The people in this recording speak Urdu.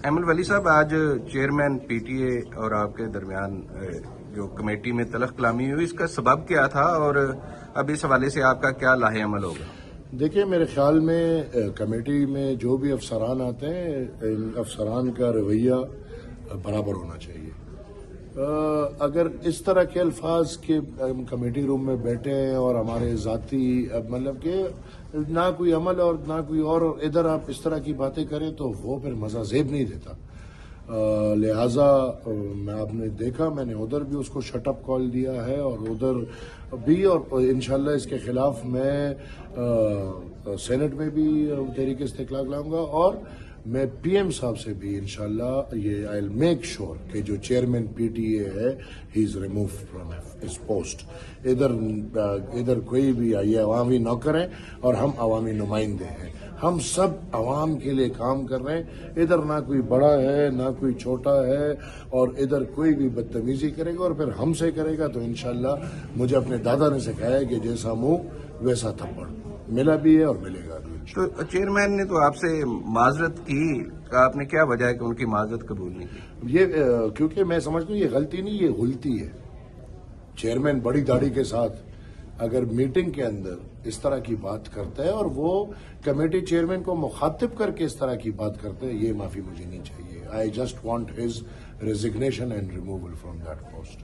احمد ولی صاحب، آج چیئرمین پی ٹی اے اور آپ کے درمیان جو کمیٹی میں تلخ کلامی ہوئی، اس کا سبب کیا تھا اور اب اس حوالے سے آپ کا کیا لاہ عمل ہوگا؟ دیکھیے، میرے خیال میں کمیٹی میں جو بھی افسران آتے ہیں، ان افسران کا رویہ برابر ہونا چاہیے۔ اگر اس طرح کے الفاظ کے کمیٹی روم میں بیٹھے ہیں اور ہمارے ذاتی مطلب کہ نہ کوئی عمل اور نہ کوئی اور ادھر آپ اس طرح کی باتیں کریں تو وہ پھر مزہ زیب نہیں دیتا۔ لہٰذا آپ نے دیکھا، میں نے ادھر بھی اس کو شٹ اپ کال دیا ہے اور ادھر بھی، اور انشاءاللہ اس کے خلاف میں سینٹ میں بھی تحریک استقلال لاؤں گا، اور میں پی ایم صاحب سے بھی انشاءاللہ یہ آئی ول میک شور کہ جو چیئرمین پی ٹی اے ہے ہی از ریموو فرام ہز پوسٹ۔ ادھر کوئی بھی یہ عوامی نوکر ہیں اور ہم عوامی نمائندے ہیں، ہم سب عوام کے لیے کام کر رہے ہیں۔ ادھر نہ کوئی بڑا ہے نہ کوئی چھوٹا ہے، اور ادھر کوئی بھی بدتمیزی کرے گا اور پھر ہم سے کرے گا تو انشاءاللہ مجھے اپنے دادا نے سکھایا کہ جیسا منہ ویسا تھپڑ، ملا بھی ہے اور ملے گا بھی۔ تو چیئرمین نے تو آپ سے معذرت کی، آپ نے کیا وجہ ہے کہ ان کی معذرت قبول نہیں کی؟ یہ کیونکہ میں سمجھتا ہوں یہ غلطی نہیں، یہ غلطی ہے۔ چیئرمین بڑی داڑھی کے ساتھ اگر میٹنگ کے اندر اس طرح کی بات کرتا ہے اور وہ کمیٹی چیئرمین کو مخاطب کر کے اس طرح کی بات کرتا ہے، یہ معافی مجھے نہیں چاہیے۔ I just want his resignation and removal from that post.